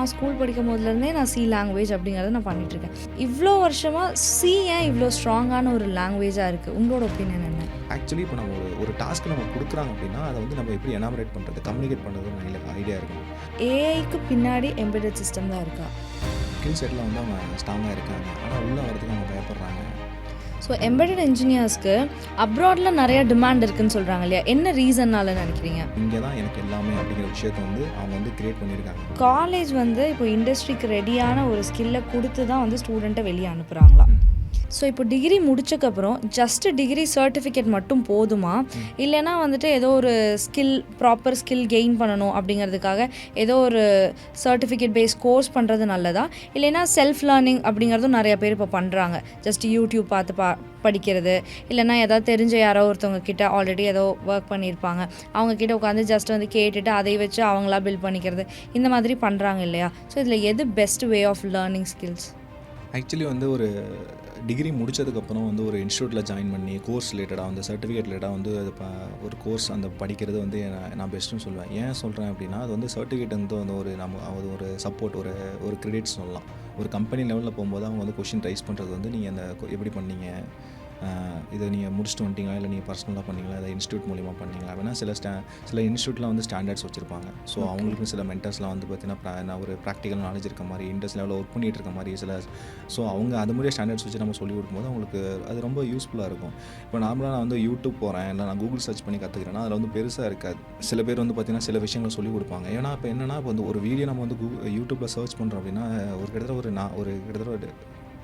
நான் ஸ்கூல் படிக்கும் போதுலேருந்தே நான் சி லாங்குவேஜ் அப்படிங்கிறத நான் பண்ணிகிட்ருக்கேன். இவ்வளோ வருஷமாக சி ஏன் இவ்வளோ ஸ்ட்ராங்கான ஒரு லாங்குவேஜாக இருக்குது? உங்களோட ஒப்பீனியன் என்ன? ஆக்சுவலி இப்போ நம்ம ஒரு டாஸ்க்கு நம்ம கொடுக்குறாங்க அப்படின்னா அதை வந்து நம்ம எப்படி எனாமரேட் பண்ணுறது, கம்யூனிகேட் பண்ணுறது ஐடியா இருக்கும். ஏஐக்கு பின்னாடி எம்பெடட் சிஸ்டம் தான் இருக்கா? ஸ்கில் செட்டில் வந்து அவங்க ஸ்ட்ராங்காக இருக்காங்க, ஆனால் உள்ளே வரதுக்கு அவங்க பயப்படுறாங்க. ஸோ எம்பெடட் இன்ஜினியர்ஸ்க்கு அப்ராடில் நிறைய டிமாண்ட் இருக்குதுன்னு சொல்கிறாங்க இல்லையா? என்ன ரீசன்னால நினைக்கிறீங்க? இங்கே தான் எனக்கு எல்லாமே அப்படிங்கிற விஷயத்தை வந்து அவங்க வந்து கிரியேட் பண்ணியிருக்காங்க. காலேஜ் வந்து இப்போ இண்டஸ்ட்ரிக்கு ரெடியான ஒரு ஸ்கில்லை கொடுத்து தான் வந்து ஸ்டூடெண்ட்டை வெளியே அனுப்புகிறாங்களா? ஸோ இப்போ டிகிரி முடிச்சக்கப்புறம் ஜஸ்ட் டிகிரி சர்டிஃபிகேட் மட்டும் போதுமா? இல்லைனா வந்துட்டு ஏதோ ஒரு ப்ராப்பர் ஸ்கில் கெயின் பண்ணணும் அப்படிங்கிறதுக்காக ஏதோ ஒரு சர்டிஃபிகேட் பேஸ் கோர்ஸ் பண்ணுறது நல்லதா? இல்லைனா செல்ஃப் லேர்னிங் அப்படிங்கிறதும் நிறைய பேர் இப்போ பண்ணுறாங்க. ஜஸ்ட் யூடியூப் பார்த்து படிக்கிறது, இல்லைனா ஏதாவது தெரிஞ்ச யாரோ ஒருத்தவங்க கிட்ட ஆல்ரெடி ஏதோ ஒர்க் பண்ணியிருப்பாங்க, அவங்கக்கிட்ட உட்காந்து ஜஸ்ட் வந்து கேட்டுட்டு அதை வச்சு அவங்களா பில்ட் பண்ணிக்கிறது, இந்த மாதிரி பண்ணுறாங்க இல்லையா? ஸோ இதில் எது best way of learning skills? Actually வந்து ஒரு டிகிரி முடித்ததுக்கப்புறம் வந்து ஒரு இன்ஸ்டியூட்டில் ஜாயின் பண்ணி கோர்ஸ் ரிலேட்டடாக வந்து சர்டிஃபிகேட் ரிலேட்டடாக வந்து அது ஒரு கோர்ஸ் அந்த படிக்கிறது வந்து நான் பெஸ்ட்டுன்னு சொல்லுவேன். ஏன் சொல்கிறேன் அப்படின்னா, அது வந்து சர்டிஃபிகேட் வந்து ஒரு அது ஒரு சப்போர்ட், ஒரு கிரெடிட்ஸ் சொல்லலாம். ஒரு கம்பெனி லெவலில் போகும்போது அவங்க வந்து கொஷின் ரைஸ் பண்ணுறது வந்து நீங்கள் அந்த எப்படி பண்ணீங்க, இதை நீங்கள் முடிச்சுட்டு வந்துட்டீங்களா, இல்லை நீங்கள் பர்சனலாக பண்ணீங்களா, அதை இன்ஸ்டியூட் மூலிமா பண்ணீங்களா? வேணா சில இன்ஸ்டியூட்டில் வந்து ஸ்டாண்டர்ட்ஸ் வச்சுருப்பாங்க. ஸோ அவங்களுக்கும் சில மென்டர்ஸ்லாம் வந்து பார்த்தீங்கன்னா ஒரு ப்ராக்டிக்கல் நாலேஜ் இருக்க மாதிரி, இண்டஸ்ட்ரி லெவலில் ஒர்க் பண்ணிகிட்டு இருக்க மாதிரி ஸோ அவங்க அது மாதிரியே ஸ்டாண்டர்ட்ஸ் வச்சு நம்ம சொல்லிக் கொடுக்கும்போது அவங்களுக்கு அது ரொம்ப யூஸ்ஃபுல்லாக இருக்கும். இப்போ நார்மலாக நான் வந்து யூடியூப் போகிறேன், இல்லை நான் கூகுள் சர்ச் பண்ணி கற்றுக்கிறேன்னா அதில் வந்து பெருசாக இருக்காது. சில பேர் வந்து பார்த்தீங்கன்னா சில விஷயங்களை சொல்லிக் கொடுப்பாங்க. ஏன்னா இப்போ என்னென்னா, இப்போ வந்து ஒரு வீடியோ நம்ம வந்து யூடியூப்பில் சர்ச் பண்ணுறோம் அப்படின்னா கிட்டத்தட்ட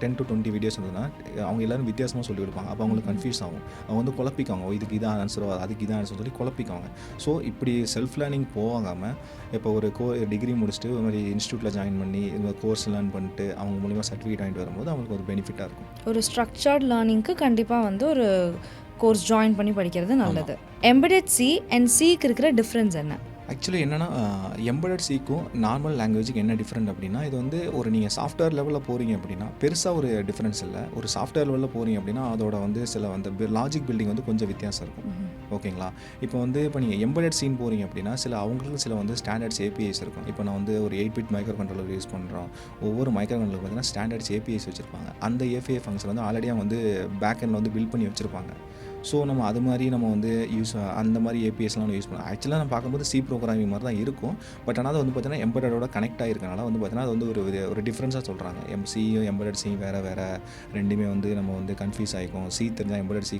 10 to 20 வீடியோஸ் இருந்ததுன்னா அவங்க எல்லோரும் வித்தியாசமாக சொல்லிக் கொடுப்பாங்க. அப்போ அவங்களுக்கு கன்ஃபியூஸ் ஆகும், அவங்க வந்து குழப்பிக்காங்க, இதுக்கு இதான் ஆன்சரோ அதுக்கு இதான் ஆன்சர் சொல்லி குழப்பிக்காங்க. ஸோ இப்படி செல்ஃப் லேர்னிங் போகாமல் இப்போ ஒரு டிகிரி முடிச்சுட்டு ஒரு மாதிரி இன்ஸ்டியூட்டில் ஜாயின் பண்ணி இந்த கோர்ஸ் லேர்ன் பண்ணிட்டு அவங்க மூலிமா சர்டிஃபிகேட் வாங்கிட்டு வரும்போது அவங்களுக்கு ஒரு பெனிஃபிட்டாக இருக்கும். ஒரு ஸ்ட்ரக்சர்ட் லேர்னிங்க்கு கண்டிப்பாக வந்து ஒரு கோர்ஸ் ஜாயின் பண்ணி படிக்கிறது நல்லது. எம்பெடட் சி அண்ட் சிக்கு இருக்கிற டிஃப்ரென்ஸ் என்ன? ஆக்சுவலி என்னென்னா, எம்பெடட் சிக்கும் நார்மல் லாங்குவேஜுக்கு என்ன டிஃப்ரெண்ட் அப்படின்னா, இது வந்து ஒரு நீங்கள் சாஃப்ட்வேர் லெவலில் போகிறீங்க அப்படின்னா பெருசாக ஒரு டிஃப்ரென்ஸ் இல்லை. ஒரு சாஃப்ட்வேர் லெவலில் போகிறீங்க அப்படின்னா அதோட வந்து சில வந்து லாஜிக் பில்டிங் வந்து கொஞ்சம் வித்தியாசம் இருக்கும். ஓகேங்களா? இப்போ நீங்கள் எம்பெடட் சீன் போகிறீங்க அப்படின்னா அவங்களுக்கு சில வந்து ஸ்டாண்டர்ட்ஸ் ஏபிஐஸ் இருக்கும். இப்போ நான் வந்து ஒரு 8-bit மைக்ரோ கண்ட்ரோலர் யூஸ் பண்ணுறோம். ஒவ்வொரு மைக்ரோ கண்ட்ரோலர் பார்த்தீங்கன்னா ஸ்டாண்டர்ட்ஸ் ஏபிஐஸ் வச்சுருப்பாங்க. அந்த ஏபிஐ ஃபங்க்ஷன் வந்து ஆல்ரெடி அவங்க வந்து பேக் எண்டில் வந்து பில்ட் பண்ணி வச்சுருப்பாங்க. ஸோ நம்ம அது மாதிரி நம்ம வந்து அந்த மாதிரி ஏபிஎஸ்லாம் யூஸ் பண்ணலாம். ஆக்சுவலாக நம்ம பார்க்கும்போது சி ப்ரோக்ராமிங் மாதிரி தான் இருக்கும். பட் ஆனால் அது வந்து பார்த்தீங்கன்னா எம்பெடடோட கனெக்ட் ஆகிருக்கனால வந்து பார்த்தீங்கன்னா அது வந்து ஒரு டிஃப்ரென்ஸாக சொல்கிறாங்க. சியும் எம்பெடட் சி வேறு ரெண்டுமே வந்து நம்ம வந்து கன்ஃபியூஸ் ஆகிக்கும். சி தெரிஞ்சால் எம்பெடட் சி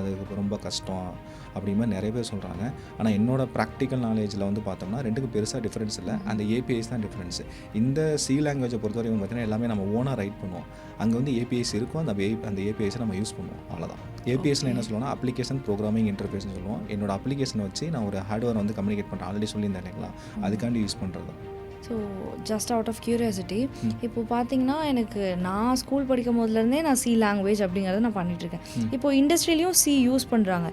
அது ரொம்ப கஷ்டம் அப்படிங்கிற மாதிரி நிறைய பேர் சொல்கிறாங்க. ஆனால் என்னோட ப்ராக்டிக்கல் நாலேஜில் வந்து பார்த்தோம்னா ரெண்டுக்கும் பெருசாக டிஃப்ரென்ஸ் இல்லை. அந்த ஏபிஐஸ் தான் டிஃப்ரென்ஸு. இந்த சி லாங்குவேஜை பொறுத்தவரைக்கும் பார்த்தீங்கன்னா எல்லாமே நம்ம ஓனாக ரைட் பண்ணுவோம். அங்கே வந்து ஏபிஐஸ் இருக்கும், அந்த ஏபிஐஸை நம்ம யூஸ் பண்ணுவோம், அவ்வளோதான். ஏபிஎஸ்ல என்ன சொல்லுவோம்னா அப்ளிகேஷன் ப்ரோக்ராமிங் இன்டர்ஃபேஸ்னு சொல்லுவோம். என்னோட அப்ளிகேஷனை வச்சு நான் ஒரு ஹார்ட்வேர் வந்து கம்யூனிகேட் பண்ணுறேன், ஆல்ரெடி சொல்லியிருந்தேன் இல்லைங்களா, அதுக்காண்டி யூஸ் பண்ணுறது. So just out of curiosity, இப்போ பார்த்தீங்கன்னா நான் ஸ்கூல் படிக்கும் போதுலேருந்தே நான் சி லாங்குவேஜ் அப்படிங்கிறத நான் பண்ணிகிட்ருக்கேன். இப்போ இண்டஸ்ட்ரியிலையும் சி யூஸ் பண்ணுறாங்க.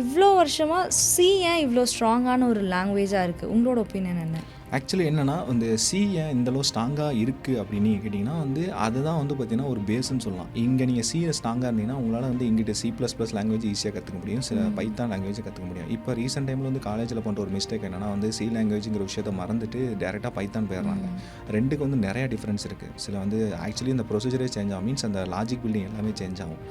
இவ்வளோ வருஷமாக சி ஏன் இவ்வளோ ஸ்ட்ராங்கான ஒரு லாங்குவேஜாக இருக்குது? உங்களோட ஒப்பீனியன் என்ன? ஆக்சுவலி என்னென்னா, வந்து சி ஏன் இந்தளவு ஸ்ட்ராங்காக இருக்குது அப்படின்னு கேட்டிங்கன்னா வந்து அதுதான் வந்து பார்த்திங்கன்னா ஒரு பேஸ்ன்னு சொல்லலாம். இங்கே நீங்கள் சியை ஸ்ட்ராங்காக இருந்தீங்கன்னா உங்களால் வந்து இங்கிட்ட C++ லாங்குவேஜ் ஈஸியாக கற்றுக்க முடியும், சில பைத்தான் லாங்குவேஜை கற்றுக்க முடியும். இப்போ ரீசெண்ட் டைமில் வந்து காலேஜில் பண்ணுற ஒரு மிஸ்டேக் என்னென்னா வந்து சி லாங்குவேஜுங்கிற விஷயத்தை மறந்துட்டு டேரெக்டாக பைத்தான் போயிடுறாங்க. ரெண்டுக்கு வந்து நிறையா டிஃப்ரென்ஸ் இருக்குது. சில வந்து ஆக்சுவலி இந்த ப்ரொசீஜரே சேஞ்ச் ஆகும், மீன்ஸ் அந்த லாஜிக் பில்டிங் எல்லாமே சேஞ்ச் ஆகும்.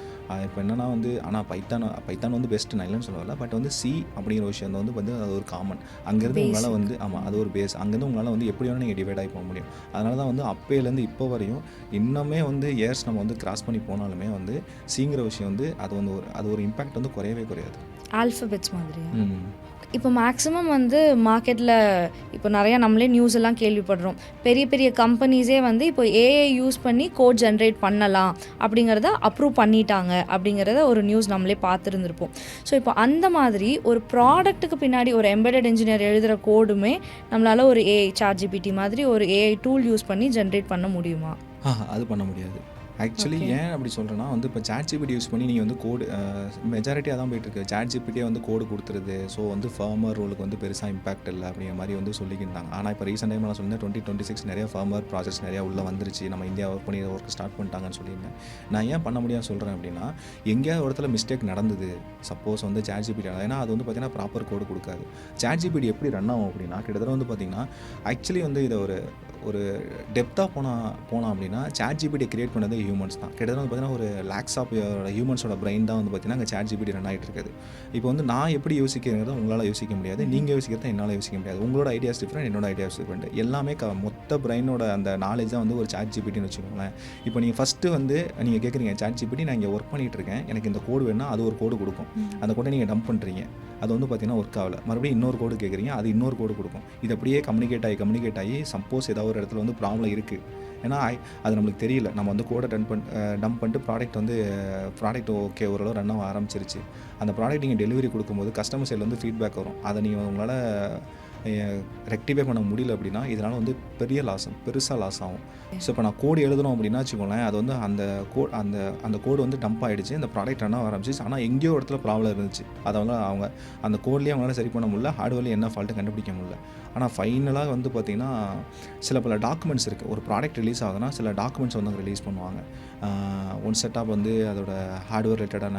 இப்போ என்னென்னா வந்து ஆனால் பைத்தான் வந்து பெஸ்ட்டு நான் இல்லைன்னு சொல்லலை. பட் வந்து சி அப்படிங்கிற விஷயம் வந்து அது ஒரு காமன். அங்கேருந்து உங்களால் வந்து அது ஒரு பேஸ். அங்கேருந்து உங்களால் வந்து எப்படி வேணும் நீங்கள் டிவைட் ஆகி போக முடியும். அதனால தான் வந்து அப்போலேருந்து இப்போ வரையும் இன்னுமே வந்து இயர்ஸ் நம்ம வந்து கிராஸ் பண்ணி போனாலுமே வந்து சிங்கிற விஷயம் வந்து அது ஒரு இம்பேக்ட் வந்து குறையவே குறையாது. ஆல்ஃபபெட்ஸ் மாதிரி. இப்போ மேக்ஸிமம் வந்து மார்க்கெட்டில் இப்போ நிறையா நம்மளே நியூஸ் எல்லாம் கேள்விப்படுறோம். பெரிய பெரிய கம்பெனிஸே வந்து இப்போ ஏஐ யூஸ் பண்ணி கோட் ஜென்ரேட் பண்ணலாம் அப்படிங்கிறத அப்ரூவ் பண்ணிட்டாங்க அப்படிங்கிறத ஒரு நியூஸ் நம்மளே பார்த்துருந்துருப்போம். ஸோ இப்போ அந்த மாதிரி ஒரு ப்ராடக்ட்டுக்கு பின்னாடி ஒரு எம்பெடட் இன்ஜினியர் எழுதுகிற கோடுமே நம்மளால் ஒரு ஏஐ ChatGPT மாதிரி ஒரு ஏஐ டூல் யூஸ் பண்ணி ஜென்ரேட் பண்ண முடியுமா? அது பண்ண முடியாது. ஆக்சுவலி ஏன் அப்படி சொல்கிறேன்னா வந்து இப்போ ChatGPT யூஸ் பண்ணி நீங்கள் வந்து கோடு மெஜாரிட்டியாக தான் போயிட்டுருக்கு. ChatGPTயே வந்து கோடு கொடுத்துருது. ஸோ வந்து ஃபார்மர் ரோலுக்கு வந்து பெருசாக இம்பாக்ட் இல்லை அப்படிங்கிற மாதிரி வந்து சொல்லிக்கிட்டாங்க. ஆனால் இப்போ ரீசெண்ட் டைம் நான் சொல்லியிருந்தேன் 2026 நிறையா ஃபார்மர் ப்ராஜெக்ட்ஸ் நிறையா உள்ளே வந்துருச்சு, நம்ம இந்தியா ஒர்க் பண்ணி ஒர்க் ஸ்டார்ட் பண்ணிட்டாங்கன்னு சொல்லியிருந்தேன். நான் ஏன் பண்ண முடியாதுன்னு சொல்கிறேன் அப்படின்னா, எங்கேயாவது இடத்துல மிஸ்டேக் நடந்தது, சப்போஸ் வந்து ChatGPT, ஏன்னா அது வந்து பார்த்திங்கன்னா ப்ராப்பர் கோடு கொடுக்காது. ChatGPT எப்படி ரன் ஆகும் அப்படின்னா கிட்டத்தட்ட வந்து பார்த்திங்கன்னா ஆக்சுவலி வந்து இதை ஒரு டெப்த்தாக போனோம் அப்படின்னா ChatGPT கிரியேட் பண்ணது ஹியூமன்ஸ் தான். கிட்டத்தட்ட வந்து பார்த்தீங்கன்னா ஒரு லேக்ஸ் ஆஃப் ஹியூமன்ஸோட பிரெயின் தான் வந்து பார்த்தீங்கன்னா அங்கே ChatGPT ரன் ஆகிட்டு இருக்குது. இப்போ வந்து நான் எப்படி யோசிக்கிறத உங்களால் யோசிக்க முடியாது, நீங்கள் யோசிக்கிறத என்னால் யோசிக்க முடியாது. உங்களோட ஐடியாஸ் டிஃப்ரெண்ட், என்னோட ஐடியாஸ் டிஃப்ரெண்ட். எல்லாமே மொத்த பிரெயினோட அந்த நாலேஜ் தான் வந்து ஒரு ChatGPTன்னு வச்சுக்கோங்களேன். இப்போ நீங்கள் ஃபஸ்ட்டு வந்து நீங்கள் கேட்குறீங்க ChatGPT நான் இங்கே ஒர்க் பண்ணிகிட்டு இருக்கேன், எனக்கு இந்த கோடு வேணும்னா அது ஒரு கோடு கொடுக்கும். அந்த கோடை நீங்கள் டம்ப் பண்ணுறீங்க, அது வந்து பார்த்தீங்கன்னா ஒர்க் ஆகலை. மறுபடியும் இன்னொரு கோடு கேட்குறீங்க, அது இன்னொரு கோடு கொடுக்கும். இது அப்படியே கம்யூனிகேட் ஆகி சப்போஸ் ஏதாவது ஒரு இடத்துல வந்து ப்ராப்ளம் இருக்குது, ஏன்னா அது நம்மளுக்கு தெரியல, நம்ம வந்து கோடை டம்ப் பண்ணிட்டு ப்ராடக்ட் ஓகே ஓரளவு ரன் ஆக ஆரம்பிச்சிருச்சு. அந்த ப்ராடக்ட் நீங்கள் டெலிவரி கொடுக்கும்போது கஸ்டமர் சைடில் வந்து ஃபீட்பேக் வரும். அதை நீங்கள் உங்களால் ரெக்டிஃபை பண்ண முடியல அப்படின்னா இதனால் வந்து பெருசாக லாஸ் ஆகும். ஸோ இப்போ நான் கோடு எழுதணும் அப்படின்னா வச்சுக்கோங்களேன், அது வந்து அந்த கோடு வந்து டம்ப் ஆகிடுச்சு, அந்த ப்ராடக்ட் ரன் ஆக ஆரம்பிச்சிச்சு. ஆனால் எங்கேயோ இடத்துல ப்ராப்ளம் இருந்துச்சு, அதை வந்து அவங்க அந்த கோட்லேயே அவங்களால சரி பண்ண முடியல, ஹார்ட்வேர்லேயே என்ன ஃபால்ட்டு கண்டுபிடிக்க முடியல. ஆனால் ஃபைனலாக வந்து பார்த்திங்கன்னா பல டாக்குமெண்ட்ஸ் இருக்குது. ஒரு ப்ராடக்ட் ரிலீஸ் ஆகுதுன்னா சில டாக்குமெண்ட்ஸ் வந்து அவங்க ரிலீஸ் பண்ணுவாங்க. ஒன் செட்டாப் வந்து அதோட ஹார்ட்வேர் ரிலேட்டடான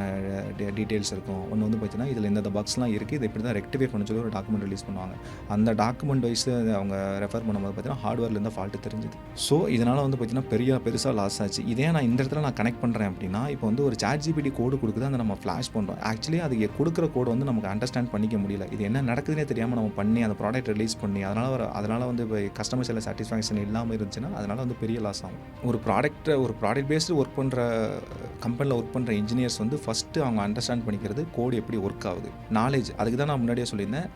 டீட்டெயில்ஸ் இருக்கும். ஒன்று வந்து பார்த்திங்கன்னா இதில் இந்த பக்ஸ்லாம் இருக்குது, இதை இப்படி தான் ரெக்டிஃபை பண்ண சொல்லி ஒரு டாக்குமெண்ட் ரிலீஸ் பண்ணுவாங்க. அந்த டாக்குமெண்ட் வைஸ் அவங்க ரெஃபர் பண்ணும்போது பார்த்தீங்கன்னா ஹார்ட்வேர்லேருந்து ஃபால்ட்டு தெரிஞ்சுது. ஸோ இதனால் வந்து பார்த்திங்கன்னா பெருசாக லாஸ் ஆச்சு. இதே நான் இந்த இடத்துல நான் கனெக்ட் பண்ணுறேன் அப்படின்னா, இப்போ வந்து ஒரு ChatGPT கோடு கொடுக்குது, அதை நம்ம ஃப்ளாஷ் பண்ணுறோம். ஆக்சுவலி அது கொடுக்குற கோடு வந்து நமக்கு அண்டர்ஸ்டாண்ட் பண்ணிக்க முடியல. இது என்ன நடக்குதுன்னே தெரியாமல் நம்ம பண்ணி அந்த ப்ராடக்ட் ரிலீஸ் பண்ணி அதனால் வந்து இப்போ கஸ்டமர் சைடில் சாட்டிஸ்ஃபேக்ஷன் இல்லாமல் இருந்துச்சுன்னா அதனால் வந்து பெரிய லாஸ் ஆகும். ஒரு ப்ராடக்ட் பேஸ்டு ஒர்க் பண்ணுற கம்பெனியில் ஒர்க் பண்ணுற இன்ஜினியர்ஸ் வந்து ஃபஸ்ட்டு அவங்க அண்டர்ஸ்டாண்ட் பண்ணிக்கிறது கோடு எப்படி ஒர்க் ஆகுது, நாலேஜ். அதுக்கு தான் நான் முன்னாடியே சொல்லியிருந்தேன்,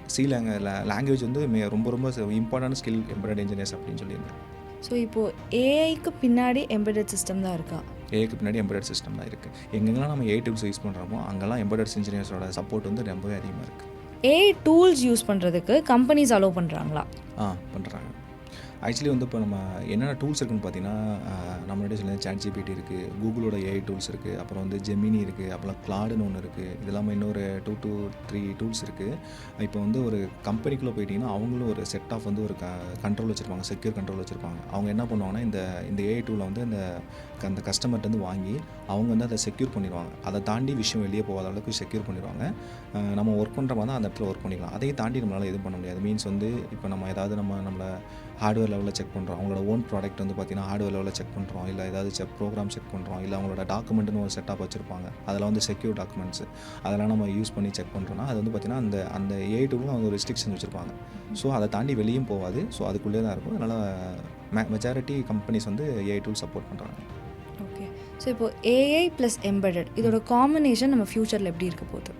லாங்குவேஜ் வந்து ரொம்ப இம்பார்ட்டன்ட் ஸ்கில் எம்பெடட் இன்ஜினியர்ஸ் அப்படின்னு சொல்லியிருந்தேன். ஸோ இப்போது ஏஐக்கு பின்னாடி எம்பெடட் சிஸ்டம் தான் இருக்கா? ஏஐக்கு பின்னாடி எம்பெடட் சிஸ்டம் தான் இருக்குது. எங்கெங்கெல்லாம் நம்ம ஏஐ டூல்ஸ் யூஸ் பண்ணுறோமோ அங்கெல்லாம் எம்பெடட் இன்ஜினியர்ஸோட சப்போர்ட் வந்து ரொம்பவே அதிகமாக இருக்குது. ஏஐ டூல்ஸ் யூஸ் பண்ணுறதுக்கு கம்பெனிஸ் அலோவ் பண்ணுறாங்களா? பண்ணுறாங்க. ஆக்சுவலி வந்து இப்போ நம்ம என்னென்ன டூல்ஸ் இருக்குன்னு பார்த்தீங்கன்னா, நம்மளுடைய சொல்ல ChatGPT இருக்குது, கூகுளோட ஏஐ டூல்ஸ் இருக்குது, அப்புறம் வந்து ஜெமினி இருக்குது, அப்புறம் கிளாடுன்னு ஒன்று இருக்குது. இது இல்லாமல் இன்னொரு 2 to 3 டூல்ஸ் இருக்குது. இப்போ வந்து ஒரு கம்பெனிக்குள்ளே போயிட்டிங்கன்னா அவங்களும் ஒரு செட் ஆஃப் வந்து ஒரு கண்ட்ரோல் வச்சுருப்பாங்க, செக்யூர் கண்ட்ரோல் வச்சுருப்பாங்க. அவங்க என்ன பண்ணுவாங்கன்னா இந்த ஏஐ டூலை வந்து அந்த கஸ்டமர்கிட்டருந்து வாங்கி அவங்க வந்து அதை செக்யூர் பண்ணிடுவாங்க. அதை தாண்டி விஷயம் வெளியே போகாத அளவுக்கு செக்யூர் பண்ணிடுவாங்க. நம்ம ஒர்க் பண்ணுற மாதிரி தான் அந்த இடத்துல ஒர்க் பண்ணிக்கலாம். அதையும் தாண்டி நம்மளால் எதுவும் பண்ண முடியாது. மீன்ஸ் வந்து இப்போ நம்ம ஏதாவது நம்மளை ஹார்ட்வேர் லெவலில் செக் பண்ணுறோம், அவங்களோட ஓன் ப்ராடக்ட் வந்து பார்த்திங்கன்னா ஹார்ட்வேர் லெவலில் செக் பண்ணுறோம், இல்லை ஏதாவது ப்ரோக்ராம் செக் பண்ணுறோம், இல்லை அவங்களோட டாக்குமெண்ட்டுன்னு ஒரு செட்டப் வச்சுருப்பாங்க, அதில் வந்து செக்யூர் டாக்குமெண்ட்ஸ் அதெல்லாம் நம்ம யூஸ் பண்ணி செக் பண்ணுறோன்னா அது வந்து பார்த்திங்கன்னா அந்த ஏஐ டூலும் அவங்க ஒரு ரெஸ்ட்ரிக்ஷன் வச்சுருப்பாங்க. ஸோ அதை தாண்டி வெளியும் போகாது. ஸோ அதுக்குள்ளே தான் இருக்கும். அதனால் மெஜாரிட்டி கம்பெனிஸ் வந்து ஏஐ டூல் சப்போர்ட் பண்ணுறாங்க. ஓகே. ஸோ இப்போது ஏஐ ப்ளஸ் எம்பெடட் இதோட காம்பினேஷன் நம்ம ஃப்யூச்சரில் எப்படி இருக்க போகுது?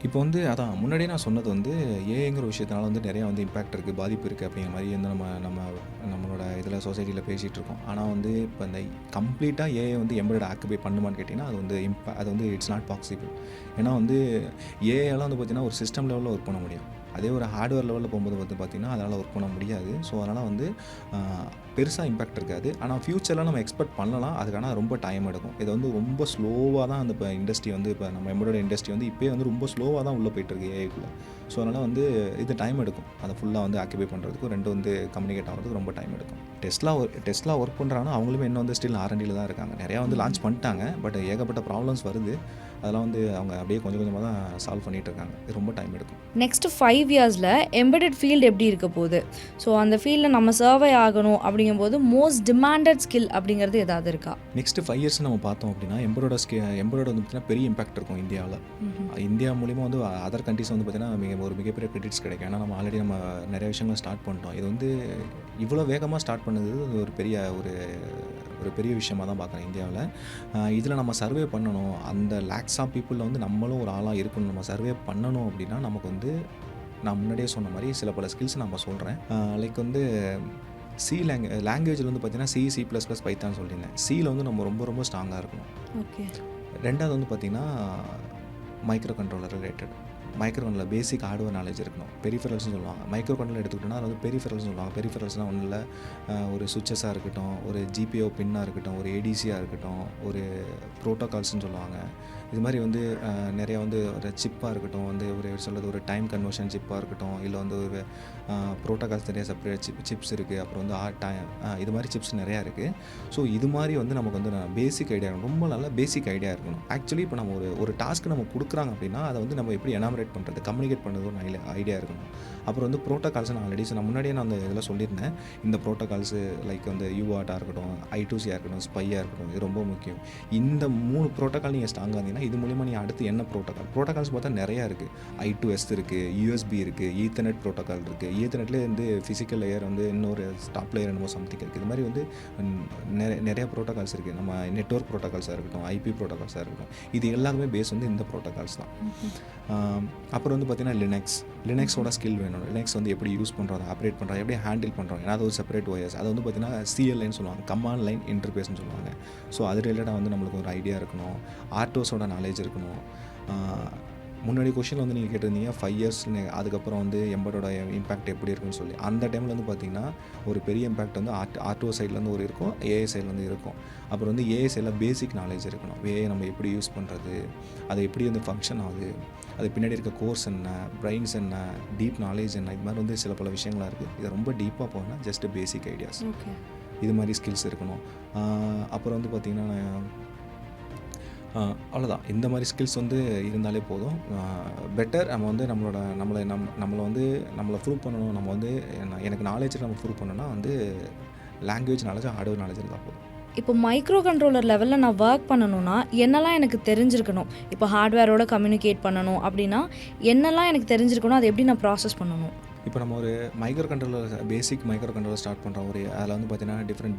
இப்போ வந்து அதான் முன்னாடியே நான் சொன்னது வந்து ஏஐங்கிற விஷயத்தினால வந்து நிறையா வந்து இம்பேக்ட் இருக்குது, பாதிப்பு இருக்குது அப்படிங்கிற மாதிரி வந்து நம்மளோட இதில் சொசைட்டியில் பேசிகிட்டு இருக்கோம். ஆனால் வந்து இப்போ இந்த கம்ப்ளீட்டாக ஏஐ வந்து எம்பெடட் ஆக்குபை பண்ணுமான்னு கேட்டிங்கன்னா அது வந்து இட்ஸ் நாட் பாசிபிள். ஏன்னா வந்து ஏஐலாம் வந்து பார்த்திங்கன்னா ஒரு சிஸ்டம் லெவலில் ஒர்க் பண்ண முடியும். அதே ஒரு ஹார்ட்வேர் லெவலில் போகும்போது வந்து பார்த்திங்கன்னா அதனால் ஒர்க் பண்ண முடியாது. ஸோ அதனால் வந்து பெருசாக இம்பேக்ட் இருக்காது. ஆனால் ஃப்யூச்சரில் நம்ம எக்ஸ்பெக்ட் பண்ணலாம், அதுக்கான ரொம்ப டைம் எடுக்கும். இது வந்து ரொம்ப ஸ்லோவாக தான் அந்த இப்போ இண்டஸ்ட்ரி வந்து இப்போ நம்ம எம்பெடட் இண்டஸ்ட்ரி வந்து இப்போயே வந்து ரொம்ப ஸ்லோவாக தான் உள்ளே போயிட்டுருக்கு ஏஐக்குள்ளே. ஸோ அதனால் வந்து இது டைம் எடுக்கும். அதை ஃபுல்லாக வந்து ஆக்கிபை பண்ணுறதுக்கு ரெண்டு வந்து கம்யூனிகேட் ஆகிறதுக்கு ரொம்ப டைம் எடுக்கும். டெஸ்லா ஒர்க் பண்ணுறாங்கன்னா அவங்களுமே இன்னும் வந்து ஸ்டில் R&Dயில் தான் இருக்காங்க. நிறையா வந்து லான்ச் பண்ணிட்டாங்க, பட் ஏகப்பட்ட ப்ராப்ளம்ஸ் வருது. அதெல்லாம் வந்து அவங்க அப்படியே கொஞ்சம் கொஞ்சமாக தான் சால்வ் பண்ணிகிட்டு இருக்காங்க. இது ரொம்ப டைம் எடுக்கும். நெக்ஸ்ட் 5 இயர்ஸில் எம்பெடட் ஃபீல்டு எப்படி இருக்க போகுது? ஸோ அந்த ஃபீல்டில் நம்ம சர்வே ஆகணும் அப்படிங்கும்போது மோஸ்ட் டிமாண்டட் ஸ்கில் அப்படிங்கிறது ஏதாவது இருக்கா? நெக்ஸ்ட் 5 இயர்ஸ் நம்ம பார்த்தோம் அப்படின்னா எம்பெடட் வந்து பார்த்திங்கன்னா பெரிய இம்பாக்ட் இருக்கும் இந்தியாவில். இந்தியா மூலிமா வந்து அதர் கண்ட்ரிஸ் வந்து பார்த்திங்கன்னா ஒரு மிகப்பெரிய கிரெடிட்ஸ் கிடைக்கும். ஏன்னா நம்ம ஆல்ரெடி நம்ம நிறைய விஷயங்கள் ஸ்டார்ட் பண்ணிட்டோம். இது வந்து இவ்வளோ வேகமாக ஸ்டார்ட் பண்ணது ஒரு பெரிய விஷயமாக தான் பார்க்குறேன் இந்தியாவில். இதில் நம்ம சர்வே பண்ணணும், அந்த லேக்ஸ் ஆஃப் பீப்புளில் வந்து நம்மளும் ஒரு ஆளாக இருக்கணும். நம்ம சர்வே பண்ணணும் அப்படின்னா நமக்கு வந்து நான் முன்னாடியே சொன்ன மாதிரி பல ஸ்கில்ஸ் நம்ம சொல்கிறேன். லைக் வந்து லாங்குவேஜில் வந்து பார்த்திங்கன்னா C++ பைத்தான் சொல்லியிருந்தேன். சியில் வந்து நம்ம ரொம்ப ஸ்ட்ராங்காக இருக்கணும். ஓகே. ரெண்டாவது வந்து பார்த்திங்கன்னா micro controller related. Micro controller basic hardware knowledge இருக்கணும். பெரிஃபரல்ஸ்னு சொல்லுவாங்க. மைக்ரோ கண்ட்ரோலர் எடுத்துக்கிட்டோன்னா அது வந்து பெரிஃபரல்ஸ் சொல்லுவாங்க. பெரிஃபரல்ஸ்னால் ஒன்றும் இல்லை, ஒரு சுவிச்சஸாக இருக்கட்டும், ஒரு GPIO பின்னாக இருக்கட்டும், ஒரு ADCயாக இருக்கட்டும், ஒரு ப்ரோட்டோகால்ஸ்னு சொல்லுவாங்க. இது மாதிரி வந்து நிறையா வந்து ஒரு சிப்பாக இருக்கட்டும், வந்து ஒரு டைம் கன்வர்ஷன் சிப்பாக இருக்கட்டும், இல்லை வந்து ஒரு ப்ரோட்டோகால்ஸ் நிறைய செப்பரேட் சிப்ஸ் இருக்குது. அப்புறம் வந்து இது மாதிரி சிப்ஸ் நிறையா இருக்குது. ஸோ இது மாதிரி வந்து நமக்கு வந்து பேசிக் ஐடியா ரொம்ப நல்ல பேசிக் ஐடியா இருக்கணும். ஆக்சுவலி இப்போ நம்ம ஒரு டாஸ்க்கு நம்ம கொடுக்குறாங்க அப்படின்னா அதை வந்து நம்ம எப்படி எனாமரேட் கோஆப்ரேட் பண்ணுறது, கம்யூனிகேட் பண்ணுறது ஒரு ஐடியா இருக்கணும். அப்புறம் வந்து ப்ரோட்டோகால்ஸ் நான் ஆல்ரெடி முன்னாடியே நான் அந்த இதில் சொல்லியிருந்தேன். இந்த ப்ரோட்டோகால்ஸு லைக் வந்து யூஆர்ட்டாக இருக்கட்டும், I2Cயாக இருக்கட்டும், ஸ்பையாக இருக்கட்டும், இது ரொம்ப முக்கியம். இந்த 3 ப்ரோட்டோகால் நீங்கள் ஸ்ட்ராங்காக இருந்தீங்கன்னா இது மூலிமா நீ அடுத்து என்ன ப்ரோட்டோகால்ஸ் பார்த்தா நிறையா இருக்குது. I2S இருக்குது, USB இருக்குது, ஈத்தர்நெட் ப்ரோட்டோகால் இருக்குது. ஈத்தர்நெட்லேயே வந்து ஃபிசிக்கல் லேயர் வந்து இன்னொரு டாப் லேயர் என்னமோ சம்திங் இருக்குது. இது மாதிரி வந்து நிறைய ப்ரோட்டோகால்ஸ் இருக்குது. நம்ம நெட்வொர்க் ப்ரோட்டோகால்ஸாக இருக்கட்டும், IP ப்ரோட்டோகால்ஸாக இருக்கட்டும், இது எல்லாமே பேஸ் வந்து இந்த ப்ரோட்டோகால்ஸ் தான். அப்புறம் வந்து பார்த்திங்கன்னா லினக்ஸோட ஸ்கில் வேணும். லினக்ஸ் வந்து எப்படி யூஸ் பண்ணுறோம், ஆப்ரேட் பண்ணுறோம், எப்படி ஹேண்டில் பண்ணுறோம். ஏன்னா அது ஒரு செப்பரேட் OS. அது வந்து பார்த்திங்கன்னா CLIன்னு சொல்லுவாங்க, கமாண்ட் லைன் இன்டர்ஃபேஸ்னு சொல்லுவாங்க. ஸோ அது ரிலேட்டடாக வந்து நம்மளுக்கு ஒரு ஐடியா இருக்கணும். ஆர்டோஸோட நாலேஜ் இருக்கணும். முன்னாடி கொஷினில் வந்து நீங்கள் கேட்டிருந்தீங்க 5 years அதுக்கப்புறம் வந்து எம்படோட இம்பேக்ட் எப்படி இருக்குன்னு சொல்லி. அந்த டைமில் வந்து பார்த்திங்கன்னா ஒரு பெரிய இம்பேக்ட் வந்து ஆர்டோ சைட்லேருந்து ஒரு இருக்கும், AI சைட்லேருந்து இருக்கும். அப்புறம் வந்து AI சைடில் பேசிக் நாலேஜ் இருக்கணும். AI நம்ம எப்படி யூஸ் பண்ணுறது, அது எப்படி வந்து ஃபங்க்ஷன் ஆகுது, அது பின்னாடி இருக்க கோர்ஸ் என்ன, பிரைன்ஸ் என்ன, டீப் நாலேஜ் என்ன, இது மாதிரி வந்து சில பல விஷயங்களாக இருக்குது. இதை ரொம்ப டீப்பாக போனால் ஜஸ்ட் பேசிக் ஐடியாஸ், இது மாதிரி ஸ்கில்ஸ் இருக்கணும். அப்புறம் வந்து பார்த்திங்கன்னா அவ்வளோதான். இந்த மாதிரி ஸ்கில்ஸ் வந்து இருந்தாலே போதும். பெட்டர் நம்ம வந்து நம்மளை ப்ரூவ் பண்ணணும். நம்ம வந்து எனக்கு நாலேஜ் நம்ம ப்ரூவ் பண்ணணும்னா வந்து லாங்குவேஜ் நாலேஜ், ஹார்ட்வேர் நாலேஜ் இருந்தால் போதும். இப்போ மைக்ரோ கண்ட்ரோலர் லெவலில் நான் ஒர்க் பண்ணணும்னா என்னெல்லாம் எனக்கு தெரிஞ்சிருக்கணும்? இப்போ ஹார்ட்வேரோட கம்யூனிகேட் பண்ணணும் அப்படின்னா என்னெல்லாம் எனக்கு தெரிஞ்சிருக்கணும்? அதை எப்படி நான் ப்ராசஸ் பண்ணணும்? இப்போ நம்ம ஒரு micro controller, basic micro controller start பண்ணுறோம். அதில் வந்து பார்த்தீங்கன்னா டிஃப்ரெண்ட்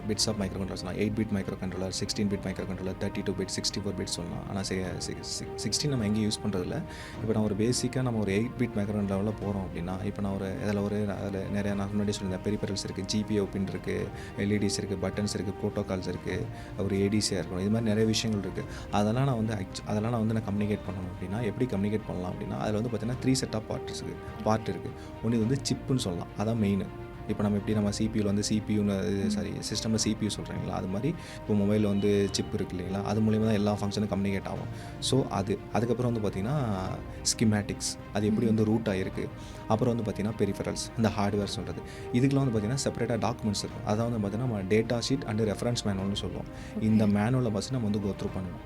பிட்ஸ் ஆஃப் மைக்ரோ கண்ட்ரோலர்ஸ்லாம். 8-bit micro controller, 16-bit micro controller, 32-bit, 64-bit சொல்லலாம். ஆனால் 16 நம்ம எங்கேயும் யூஸ் பண்ணுறதில்ல. இப்போ நான் ஒரு பேசிக்காக நம்ம ஒரு 8-bit மைக்ரோ கண்ட்ரோலரில் போகிறோம் அப்படின்னா, இப்போ நான் அதில் நிறைய நான் முன்னாடி சொல்லியிருந்தேன், பெரிபெரல்ஸ் இருக்குது, GPIO பின் இருக்குது, LEDs இருக்குது, பட்டன்ஸ் இருக்குது, ப்ரோட்டோகால்ஸ் இருக்குது, ஒரு ADCயாக இருக்கணும். இது மாதிரி நிறைய விஷயங்கள் இருக்குது. அதெல்லாம் நான் வந்து நான் கம்யூனிகேட் பண்ணணும் அப்படின்னா எப்படி கம்யூனிகேட் பண்ணலாம் அப்படின்னா, அதில் வந்து பார்த்தீங்கன்னா 3 set of பார்ட் இருக்குது. ஒன்று வந்து சிப்புன்னு சொல்லலாம், அதான் மெயின். இப்போ நம்ம எப்படி நம்ம சிபியூவில் வந்து சிஸ்டமில் CPU சொல்கிறீங்களா, அது மாதிரி இப்போ மொபைலில் வந்து சிப் இருக்குது இல்லைங்களா, அது மூலிமா தான் எல்லா ஃபங்க்ஷனும் கம்யூனிகேட் ஆகும். ஸோ அதுக்கப்புறம் வந்து பார்த்திங்கன்னா ஸ்கிமேட்டிக்ஸ், அது எப்படி வந்து ரூட் ஆகிருக்கு. அப்புறம் வந்து பார்த்திங்கன்னா பெரிஃபரல்ஸ், இந்த ஹார்ட்வேர் சொல்கிறது. இதுக்கெலாம் வந்து பார்த்திங்கன்னா செப்பரேட்டாக டாக்குமெண்ட்ஸ் இருக்கும். அதான் வந்து பார்த்திங்கன்னா நம்ம டேட்டா ஷீட் அண்டு ரெஃபரன்ஸ் மேனுவல்னு சொல்லுவோம். இந்த மேனுவலை ஃபஸ்ட்டு நம்ம வந்து கோத்ரூ பண்ணணும்.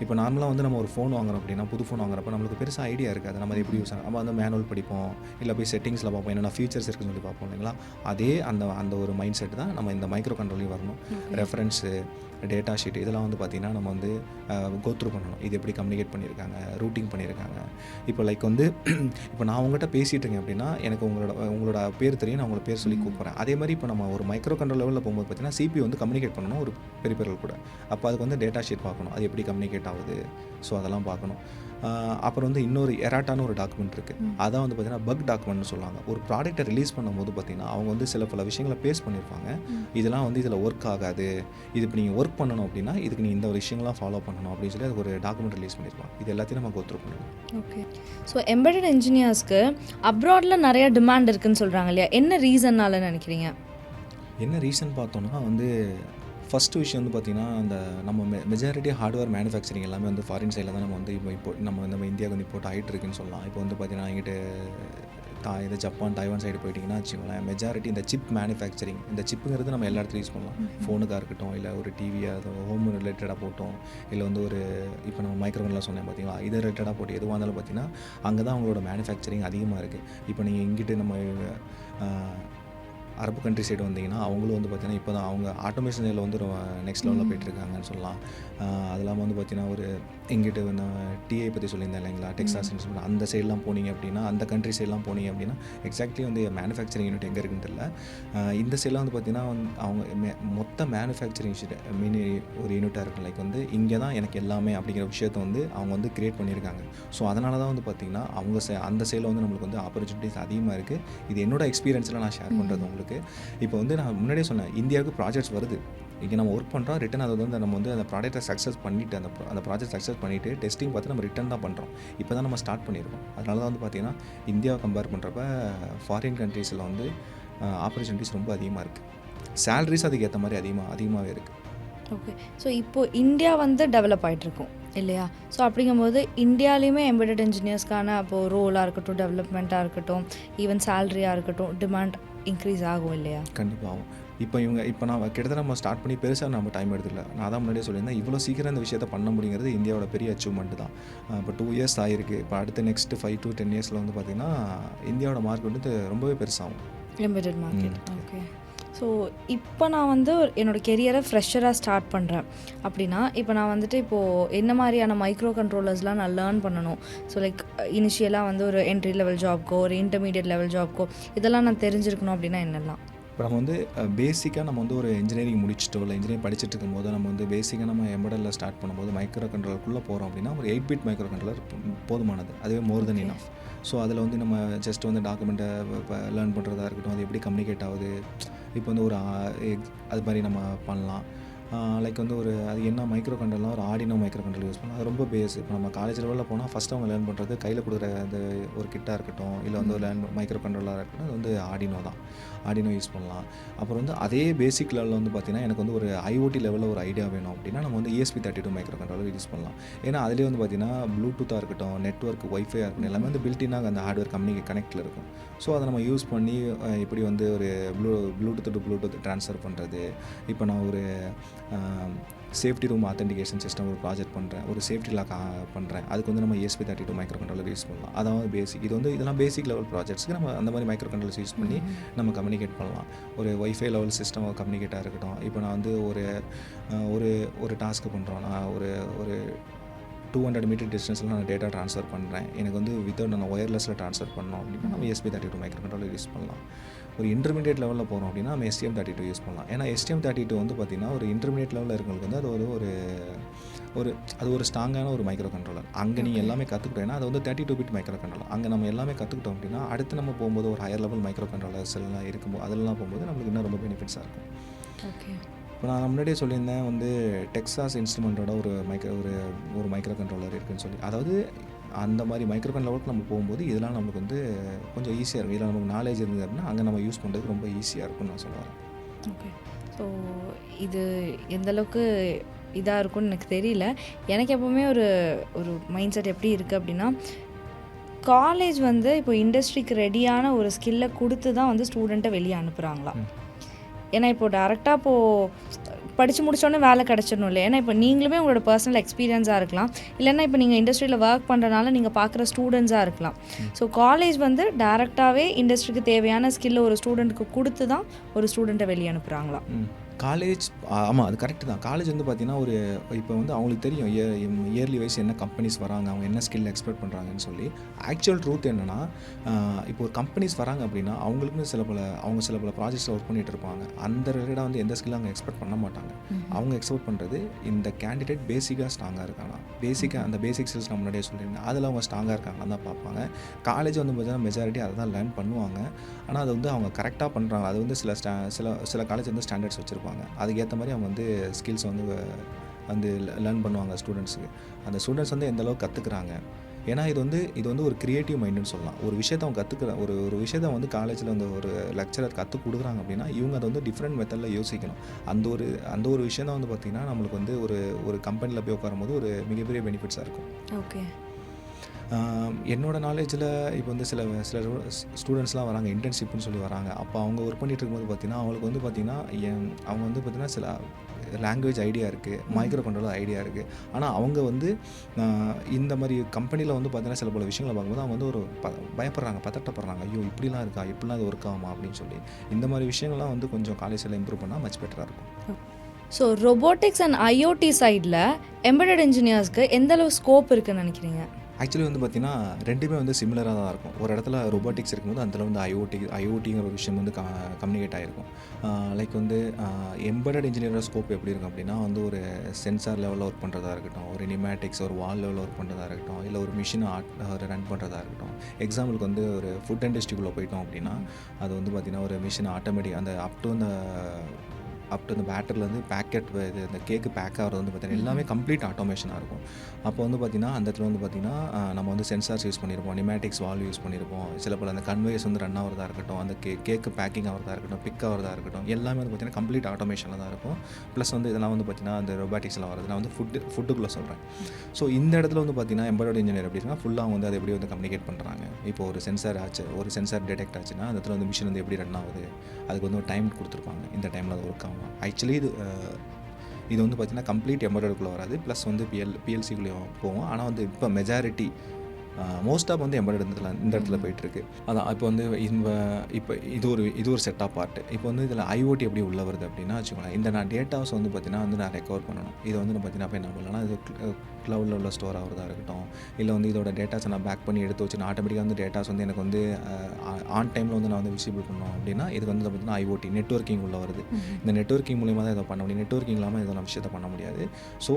இப்போ நார்மலாக வந்து நம்ம ஒரு ஃபோன் வாங்குறோம் அப்படின்னா, புது ஃபோன் வாங்குறப்ப நம்மளுக்கு பெருசாக ஐடியா இருக்காது. நம்ம அதை எப்படி யூஸ் நம்ம வந்து மேனுவல் படிப்போம், இல்லை போய் செட்டிங்ஸில் பார்ப்போம், என்னென்ன ஃபீச்சர்ஸ் இருக்குன்னு சொல்லி பார்ப்போம் இல்லைங்களா. அதே அந்த ஒரு மைண்ட் செட் தான் நம்ம இந்த மைக்ரோ கண்ட்ரோலையும் வரணும். ரெஃபரன்ஸு, டேட்டா ஷீட், இதெல்லாம் வந்து பார்த்திங்கன்னா நம்ம வந்து கோத்ரூ பண்ணணும். இது எப்படி கம்யூனிகேட் ரூட்டிங் பண்ணியிருக்காங்க. இப்போ லைக் வந்து இப்போ நான் உங்கள்கிட்ட பேசிகிட்டு இருக்கேன் அப்படின்னா, எனக்கு உங்களோட பேர் தெரியும், நான் உங்களோட பேர் சொல்லி கூப்பிட்றேன். அதே மாதிரி இப்போ நம்ம ஒரு மைக்ரோ கண்ட்ரோல் லெவலில் போகும்போது பார்த்திங்கன்னா CPU வந்து கம்யூனிகேட் பண்ணணும் ஒரு பெரிபெரல் கூட. அப்போ அதுக்கு வந்து டேட்டா ஷீட் பார்க்கணும், அது எப்படி கம்யூனிகேட் ஆகுது. ஸோ அதெல்லாம் பார்க்கணும். அப்புறம் வந்து இன்னொரு எராட்டான ஒரு டாக்குமெண்ட் இருக்குது. அதான் வந்து பார்த்திங்கன்னா பக் டாக்குமெண்ட்னு சொல்லுவாங்க. ஒரு ப்ராடக்ட்டை ரிலீஸ் பண்ணும்போது பார்த்திங்கன்னா அவங்க வந்து சில பல விஷயங்களை பேஸ் பண்ணியிருப்பாங்க. இதெல்லாம் வந்து இதில் ஒர்க் ஆகாது, இது இப்போ நீங்கள் ஒர்க் பண்ணணும் அப்படின்னா இதுக்கு நீ இந்த ஒரு விஷயங்கள்லாம் ஃபாலோ பண்ணணும் அப்படின்னு சொல்லி அது ஒரு டாக்குமெண்ட் ரிலீஸ் பண்ணியிருப்பாங்க. இது எல்லாத்தையும் நம்ம கோத்ரூ பண்ணணும். ஓகே. ஸோ எம்பெடட் இன்ஜினியர்ஸ்க்கு அப்ராடில் நிறைய டிமாண்ட் இருக்குதுன்னு சொல்கிறாங்க இல்லையா, என்ன ரீசன்னால நினைக்கிறீங்க? என்ன ரீசன் பார்த்தோன்னா வந்து ஃபஸ்ட்டு விஷயம் வந்து பார்த்திங்கன்னா, அந்த நம்ம மெஜாரிட்டி ஹார்ட்வேர் மேனுஃபேக்சரிங் எல்லாமே வந்து ஃபாரின் சைடில் தான் நம்ம வந்து இப்போ நம்ம இந்தியாவுக்கு வந்து இம்போர்ட் ஆகிட்டு இருக்குன்னு சொல்லலாம். இப்போ வந்து பார்த்திங்கன்னா எங்கிட்ட இது ஜப்பான், தைவான் சைடு போயிட்டிங்கன்னா வச்சுக்கோங்களேன், மெஜாரிட்டி இந்த சிப் மேனுஃபேக்சரிங், இந்த சிப்புங்கிறது நம்ம எல்லா இடத்துலையும் யூஸ் பண்ணலாம். ஃபோனுக்காக இருக்கட்டும், இல்லை ஒரு டிவியாக, அது ஹோம் ரிலேட்டடாக போட்டோம், இல்லை வந்து ஒரு இப்போ நம்ம மைக்ரோவன்லாம் சொன்னேன் பார்த்தீங்களா, இது ரிலேட்டடாக போட்டு எதுவாக இருந்தாலும் பார்த்திங்கன்னா அங்கே தான் அவங்களோட மேனுஃபேக்சரிங் அதிகமாக இருக்குது. இப்போ நீங்கள் இங்கிட்டு நம்ம அரபு கண்ட்ரி சைடு வந்தீங்கன்னா அவங்களும் வந்து பார்த்திங்கன்னா இப்போ தான் அவங்க ஆட்டோமேஷன் சைடில் வந்து நெக்ஸ்ட் லெவலில் போயிட்டுருக்காங்கன்னு சொல்லலாம். அது இல்லாமல் வந்து பார்த்திங்கன்னா ஒரு இங்கிட்டு டிஐ பற்றி சொல்லியிருந்தேன் இல்லைங்களா, டெக்ஸாஸ் இன்ஸ்ட்ருமெண்ட், அந்த சைட்லாம் போனீங்க அப்படின்னா, அந்த கண்ட்ரி சைட்லாம் போனீங்க அப்படின்னா எக்ஸாக்ட்லி வந்து மேனுஃபேக்சரிங் யூனிட் எங்கே இருக்குன்னு தெரியல. இந்த சைட்லாம் வந்து பார்த்திங்கன்னா அவங்க மொத்த மேனுஃபேக்சரிங் ஒரு யூனிட்டாக இருக்கும். லைக் வந்து இங்கே தான் எனக்கு எல்லாமே அப்படிங்கிற விஷயத்தை வந்து அவங்க வந்து க்ரியேட் பண்ணியிருக்காங்க. ஸோ அதனால தான் வந்து பார்த்திங்கன்னா அந்த சைடில் வந்து நம்மளுக்கு வந்து ஆப்பர்ச்சுனிட்டிஸ் அதிகமாக இருக்குது. இது என்னோடய எக்ஸ்பீரியன்ஸில் நான் ஷேர் பண்ணுறது உங்களுக்கு. இப்போ வந்து நான் முன்னாடியே சொன்னேன், இந்தியாவுக்கு ப்ராஜெக்ட்ஸ் வருது. இங்கே நம்ம ஒர்க் பண்ணுறோம், ரிட்டன் அதை வந்து நம்ம வந்து அந்த ப்ராடக்ட்டை சக்ஸஸ் பண்ணிவிட்டு அந்த ப்ராஜெக்ட் சக்ஸஸ் பண்ணிவிட்டு டெஸ்டிங் பார்த்து நம்ம ரிட்டன் தான் பண்ணுறோம். இப்போ தான் நம்ம ஸ்டார்ட் பண்ணியிருக்கோம். அதனால தான் வந்து பார்த்திங்கன்னா இந்தியாவை கம்பேர் பண்ணுறப்ப ஃபாரின் கண்ட்ரீஸில் வந்து ஆப்பர்ச்சுனிட்டிஸ் ரொம்ப அதிகமாக இருக்குது. சேலரிஸ் அதுக்கு ஏற்ற மாதிரி அதிகமாகவே இருக்குது. ஓகே. ஸோ இப்போது இந்தியா வந்து டெவலப் ஆகிட்ருக்கோம் இல்லையா? ஸோ அப்படிங்கும்போது இந்தியாலேயுமே எம்பெடட் இன்ஜினியர்ஸ்க்கான அப்போது ரோலாக இருக்கட்டும், டெவலப்மெண்ட்டாக இருக்கட்டும், ஈவன் சேலரியாக இருக்கட்டும், டிமாண்ட் இன்க்ரீஸ் ஆகும் இல்லையா? கண்டிப்பாக ஆகும். இப்போ நான் கிட்டத்தட்ட நம்ம ஸ்டார்ட் பண்ணி பெருசாக நம்ம டைம் எடுத்துக்கல. நான் தான் முன்னாடியே சொல்லியிருந்தேன், இவ்வளோ சீக்கிரம் இந்த விஷயத்தை பண்ண முடியுங்கிறது இந்தியாவோட பெரிய அச்சீவ்மெண்ட் தான். இப்போ 2 இயர்ஸ் ஆகிருக்கு. இப்போ அடுத்த நெக்ஸ்ட் 5 to 10 இயர்ஸில் வந்து பார்த்திங்கன்னா இந்தியாவோட மார்க் வந்து ரொம்பவே பெருசாகும். Limited market. ஓகே. ஸோ இப்போ நான் வந்து என்னோடய கெரியரை ஃப்ரெஷராக ஸ்டார்ட் பண்ணுறேன் அப்படின்னா, இப்போ நான் வந்துட்டு இப்போது என்ன மாதிரியான மைக்ரோ கண்ட்ரோலர்ஸ்லாம் நான் லேர்ன் பண்ணணும்? ஸோ லைக் இனிஷியலாக வந்து ஒரு என்ட்ரி லெவல் ஜாப்க்கோ ஒரு இன்டர்மீடியட் லெவல் ஜாப்க்கோ இதெல்லாம் நான் தெரிஞ்சிருக்கணும் அப்படின்னா என்னெல்லாம்? இப்போ நம்ம வந்து பேசிக்காக நம்ம வந்து ஒரு இன்ஜினியரிங் முடிச்சுட்டோ இல்லை இன்ஜினியரிங் படிச்சுட்டு இருக்கும்போது நம்ம வந்து பேசிக்காக நம்ம எம்பெடலில் ஸ்டார்ட் பண்ணும்போது மைக்ரோ கண்ட்ரோலருக்குள்ளே போகிறோம் அப்படின்னா ஒரு 8 பிட் மைக்ரோ கண்ட்ரோலர் போதுமானது. அதுவே மோர் தென் இனஃப். ஸோ அதில் வந்து நம்ம ஜஸ்ட் வந்து டாக்குமெண்ட்டை இப்போ லேர்ன் பண்ணுறதா இருக்கட்டும், அது எப்படி கம்யூனிகேட் ஆகுது, இப்போ வந்து ஒரு அது மாதிரி நம்ம பண்ணலாம். லைக் வந்து அது என்ன மைக்ரோ கண்ட்ரோல்னால் ஒரு ஆர்டினோ மைக்ரோ கண்ட்ரோல் யூஸ் பண்ணலாம். அது ரொம்ப பேஸ். இப்போ நம்ம காலேஜ் லெவலில் போனால் ஃபஸ்ட் அவங்க லேர்ன் பண்ணுறது கையில் கொடுக்குற அந்த ஒரு கிட்டாக இருக்கட்டும், இல்லை வந்து ஒரு மைக்ரோ கண்ட்ரோலாக இருக்கட்டும், அது வந்து ஆர்டினோ தான். ஆர்டினோ யூஸ் பண்ணலாம். அப்புறம் வந்து அதே பேசிக் லெவலில் வந்து பார்த்திங்கன்னா எனக்கு வந்து ஒரு ஐஓடி லெவலில் ஒரு ஐடியா வேணும் அப்படின்னா நம்ம வந்து ESP32 மைக்ரோ கண்ட்ரோலர் யூஸ் பண்ணலாம். ஏன்னா அதிலே வந்து பார்த்திங்கன்னா ப்ளூடூத்தாக இருக்கட்டும், நெட்ஒர்க், ஒய்ஃபையாக இருக்கட்டும், எல்லாமே வந்து பில்டினாக அந்த ஹார்ட்வேர் கனெக்டில் இருக்கும். ஸோ அதை நம்ம யூஸ் பண்ணி இப்படி வந்து ஒரு ப்ளூடூத் டு ப்ளூடூத் ட்ரான்ஸ்ஃபர் பண்ணுறது. இப்போ நான் ஒரு சேஃப்டி ரூம் ஆத்தென்டிகேஷன் சிஸ்டம் ஒரு ப்ராஜெக்ட் பண்ணுறேன், ஒரு சேஃப்டி லாக் பண்ணுறேன், அதுக்கு வந்து நம்ம ESP32 மைக்ரோ கண்ட்ரோலர் யூஸ் பண்ணலாம். அதாவது பேசிக். இதெல்லாம் பேசிக் லெவல் ப்ராஜெக்ட்ஸ்க்கு நம்ம அந்த மாதிரி மைக்ரோ கண்ட்ரோலர்ஸ் யூஸ் பண்ணி நம்ம கம்யூனிகேட் பண்ணலாம். ஒரு ஒய்ஃபை லெவல் சிஸ்டம் கம்யூனிகேட்டாக இருக்கட்டும். இப்போ நான் வந்து ஒரு டாஸ்க்கு பண்ணுறோம், நான் ஒரு 200 மீட்டர் டிஸ்டன்ஸில் நான் டேட்டா ட்ரான்ஸ்ஃபர் பண்ணுறேன், எனக்கு வந்து நான் ஒயர்லெஸில் ட்ரான்ஸ்ஃபர் பண்ணோம் அப்படின்னா நம்ம ESP32 மைக்ரோ கண்ட்ரோலர் யூஸ் பண்ணலாம். ஒரு இன்டர்மீடியட் லெவலில் போகிறோம் அப்படின்னா நம்ம STM32 யூஸ் பண்ணலாம். ஏன்னா STM32 வந்து பார்த்திங்கன்னா ஒரு இன்டர்மீடியட் லெவலில் இருக்கிறவங்களுக்கு வந்து அது ஒரு ஸ்ட்ராங்கான ஒரு மைக்ரோ கண்ட்ரோலர். அங்கே நீங்கள் எல்லாமே கற்றுக்கிட்டோன்னா அது வந்து 32 பிட் மைக்ரோ கண்ட்ரோலர். அங்கே நம்ம எல்லாமே கற்றுக்கிட்டோம் அப்படின்னா அடுத்து நம்ம போகும்போது ஒரு ஹையர் லெவல் மைக்ரோ கண்ட்ரோலர்ஸ் எல்லாம் இருக்கும்போது அதெல்லாம் போகும்போது நம்மளுக்கு இன்னும் ரொம்ப பெனிஃபிட்ஸாக இருக்கும். ஓகே. இப்போ நான் முன்னாடியே சொல்லியிருந்தேன் வந்து டெக்சாஸ் இன்ஸ்ட்ருமெண்ட்டோட ஒரு மைக்ரோ கண்ட்ரோலர் இருக்குதுன்னு சொல்லி. அதாவது அந்த மாதிரி மைக்ரோ கண்ட்ரோலருக்கு நம்ம போகும்போது இதெல்லாம் நம்மளுக்கு வந்து கொஞ்சம் ஈஸியாக இருக்கும். இதில் நமக்கு நாலேஜ் இருந்தது அப்படின்னா அங்கே நம்ம யூஸ் பண்ணுறதுக்கு ரொம்ப ஈஸியாக இருக்கும்னு நான் சொல்லுவேன். ஓகே. ஸோ இது எந்தளவுக்கு இதாக இருக்கும்னு எனக்கு தெரியல. எனக்கு எப்போவுமே ஒரு மைண்ட் செட் எப்படி இருக்குது அப்படின்னா, காலேஜ் வந்து இப்போ இண்டஸ்ட்ரிக்கு ரெடியான ஒரு ஸ்கில்லை கொடுத்து தான் வந்து ஸ்டூடெண்ட்டை வெளியே அனுப்புகிறாங்களா? ஏன்னா இப்போ டேரெக்டாக படித்து முடித்தோடனே வேலை கிடச்சிடணும் இல்லை. ஏன்னா இப்போ நீங்களுமே உங்களோட பர்சனல் எக்ஸ்பீரியன்ஸாக இருக்கலாம், இல்லைன்னா இப்போ நீங்கள் இண்டஸ்ட்ரியில் ஒர்க் பண்ணுறதுனால நீங்கள் பார்க்குற ஸ்டூடெண்ட்ஸாக இருக்கலாம். ஸோ காலேஜ் வந்து டேரெக்டாகவே இண்டஸ்ட்ரிக்கு தேவையான ஸ்கில்லை ஒரு ஸ்டூடெண்ட்டுக்கு கொடுத்து தான் ஒரு ஸ்டூடெண்ட்டை வெளியே அனுப்புகிறாங்களா? காலேஜ் ஆமாம், அது கரெக்டு தான். காலேஜ் வந்து பார்த்திங்கன்னா இப்போ வந்து அவங்களுக்கு தெரியும் இயர்லி வைஸ் என்ன கம்பெனிஸ் வராங்க, அவங்க என்ன ஸ்கில் எக்ஸ்பெக்ட் பண்ணுறாங்கன்னு சொல்லி. ஆக்சுவல் ட்ரூத் என்னென்னா, இப்போ ஒரு கம்பெனிஸ் வராங்க அப்படின்னா அவங்களுக்குன்னு சில பல ப்ராஜெக்ட்ஸில் ஒர்க் பண்ணிகிட்டு இருப்பாங்க. அந்த ரிலேட்டாக வந்து எந்த ஸ்கில்லும் அவங்க எக்ஸ்பெக்ட் பண்ண மாட்டாங்க. அவங்க எக்ஸ்பெக்ட் பண்ணுறது இந்த கேண்டிடேட் பேசிக்காக ஸ்ட்ராங்காக இருக்காங்க, அந்த பேசிக் ஸ்கில்ஸ் நான் முன்னாடியே சொல்லியிருந்தேன், அதில் அவங்க ஸ்ட்ராங்காக இருக்காங்கன்னு தான் பார்ப்பாங்க. காலேஜ் வந்து பார்த்தீங்கன்னா மெஜாரிட்டி அதை தான் லேர்ன் பண்ணுவாங்க. ஆனால் அது வந்து அவங்க கரெக்டாக பண்ணுறாங்க. அது வந்து சில காலேஜ் வந்து ஸ்டாண்டர்ட்ஸ் வச்சுருப்பாங்க. அதுக்கேற்ற மாதிரி அவங்க வந்து ஸ்கில்ஸ் வந்து லேர்ன் பண்ணுவாங்க ஸ்டூடெண்ட்ஸுக்கு. அந்த ஸ்டூடெண்ட்ஸ் வந்து எந்த அளவுக்கு கற்றுக்குறாங்க. ஏன்னா இது வந்து ஒரு க்ரியேட்டிவ் மைண்டுன்னு சொல்லலாம். ஒரு விஷயத்தை அவங்க ஒரு விஷயத்தை வந்து காலேஜில் வந்து ஒரு லெக்சரர் கற்றுக் கொடுக்குறாங்க அப்படின்னா இவங்க அதை வந்து டிஃப்ரெண்ட் மெத்தடில் யோசிக்கணும். அந்த ஒரு விஷயம் தான் வந்து பார்த்திங்கன்னா நம்மளுக்கு வந்து ஒரு கம்பெனியில் போய் உட்காரும்போது ஒரு மிகப்பெரிய பெனிஃபிட்ஸாக இருக்கும். ஓகே. என்னோடய நாலேஜில் இப்போ வந்து சில ஸ்டூடெண்ட்ஸ்லாம் வராங்க, இன்டர்ன்ஷிப்னு சொல்லி வராங்க. அப்போ அவங்க ஒர்க் பண்ணிகிட்டு இருக்கும்போது பார்த்திங்கன்னா அவங்களுக்கு வந்து பார்த்திங்கன்னா அவங்க வந்து பார்த்திங்கன்னா சில லாங்குவேஜ் ஐடியா இருக்குது, மைக்ரோ கண்ட்ரோலர் ஐடியா இருக்குது. ஆனால் அவங்க வந்து இந்த மாதிரி கம்பெனியில் வந்து பார்த்திங்கன்னா சில பல விஷயங்களை பார்க்கும்போது அவங்க வந்து பயப்படுறாங்க, பதட்டப்படுறாங்க. ஐயோ இப்படிலாம் இருக்கா, இப்படிலாம் அது ஒர்க் ஆகுமா அப்படின்னு சொல்லி. இந்த மாதிரி விஷயங்கள்லாம் வந்து கொஞ்சம் காலேஜில் இம்ப்ரூவ் பண்ணால் மச் பெட்டராக இருக்கும். ஸோ ரொபோட்டிக்ஸ் அண்ட் ஐஓடி சைடில் எம்பெடட் இன்ஜினியர்ஸ்க்கு எந்தளவு ஸ்கோப் இருக்குதுன்னு நினைக்கிறீங்க? ஆக்சுவலி வந்து பார்த்திங்கன்னா ரெண்டுமே வந்து சிமிலராக தான் இருக்கும். ஒரு இடத்துல ரொபோட்டிக்ஸ் இருக்கும்போது அதில் வந்து ஐஓடிங்கிற ஒரு விஷயம் வந்து கம்யூனிகேட் ஆகிருக்கும். லைக் வந்து எம்பெடட் இன்ஜினியரோட ஸ்கோப் எப்படி இருக்கும் அப்படின்னா வந்து ஒரு சென்சார் லெவலில் ஒர்க் பண்ணுறதா இருக்கட்டும், ஒரு நிமேட்டிக்ஸ் ஒரு வால் லெவலில் ஒர்க் பண்ணுறதா இருக்கட்டும், இல்லை ஒரு மிஷினை ரன் பண்ணுறதா இருக்கட்டும். எக்ஸாம்பிளுக்கு வந்து ஒரு ஃபுட் இண்டஸ்ட்ரிக்குள்ளே போயிட்டோம் அப்படின்னா அது வந்து பார்த்திங்கன்னா ஒரு மிஷின் ஆட்டோமேட்டிக் அந்த அப் டு அந்த அப் டு அந்த பேட்டர்லேருந்து பேக்கெட் இது இந்த கேக்கு பேக் ஆகிறது வந்து பார்த்திங்கன்னா எல்லாமே கம்ப்ளீட் ஆட்டோமேஷனாக இருக்கும். அப்போ வந்து பார்த்திங்கன்னா அந்த இடத்துல வந்து பார்த்திங்கன்னா நம்ம வந்து சென்சார்ஸ் யூஸ் பண்ணியிருப்போம், நிமேட்டிக்ஸ் வால்வ் யூஸ் பண்ணியிருப்போம், சில பல அந்த கன்வேயர்ஸ் வந்து ரன் ஆகிறதா இருக்கட்டும், அந்த கேக்கு பேக்கிங் ஆகிறதா இருக்கட்டும், பிக் ஆகிறதா இருக்கட்டும், எல்லாமே வந்து பார்த்திங்கன்னா கம்ப்ளீட் ஆட்டோமேஷனில் தான் இருக்கும். ப்ளஸ் வந்து இதெல்லாம் வந்து பார்த்திங்கன்னா அந்த ரொபாட்டிக்ஸ்லாம் வருது. நான் வந்து ஃபுட்டுக்குள்ளே சொல்கிறேன். ஸோ இந்த இடத்துல வந்து பார்த்திங்கன்னா எம்பெடட் இன்ஜினியர் எப்படின்னா ஃபுல்லாக வந்து அதை எப்படி வந்து கம்யூனிகேட் பண்ணுறாங்க. இப்போ ஒரு சென்சார் டிடெக்ட் ஆச்சுன்னா அந்த இடத்துல வந்து மிஷின் வந்து எப்படி ரன் ஆகுது, அதுக்கு வந்து ஒரு டைம் கொடுத்துருப்பாங்க, இந்த டைமில் அது ஒர்க் ஆகும். ஆக்சுவலி இது வந்து பார்த்திங்கன்னா கம்ப்ளீட் எம்பெடடுக்குள்ளே வராது, ப்ளஸ் வந்து பிஎல்சிக்குள்ளேயும் போகும். ஆனால் வந்து இப்போ மெஜாரிட்டி மோஸ்ட் ஆஃப் வந்து எம்பெடட் இந்த இடத்துல போயிட்டுருக்கு. அதான் இப்போ வந்து இப்போ இது ஒரு செட் ஆஃப் பார்ட்டு. இப்போ வந்து இதில் ஐஓடி எப்படி உள்ள வருது அப்படின்னா வச்சுக்கோங்களேன், இந்த நான் டேட்டாஸ் வந்து பார்த்திங்கன்னா வந்து நான் ரெக்கவர் பண்ணணும். இதை வந்து நான் பார்த்திங்கன்னா என்ன பண்ணலாம்னா இது க்ளவுடில் உள்ள ஸ்டோர் ஆகிறதா இருக்கட்டும், இல்லை வந்து இதோட டேட்டாஸை நான் பேக் பண்ணி எடுத்து வச்சு நான் ஆட்டோமேட்டிக்காக வந்து டேட்டாஸ் வந்து எனக்கு வந்து ஆன் டைமில் வந்து நான் வந்து விசிபிள் பண்ணணும் அப்படின்னா இதுக்கு வந்து பார்த்திங்கன்னா ஐஓடி நெட்வொர்க்கிங் உள்ள வருது. இந்த நெட்வொர்க்கிங் மூலிமா தான் இதை பண்ண முடியும். நெட்வொர்க்கிங் இல்லாமல் இதெல்லாம் விஷயத்தை பண்ண முடியாது. ஸோ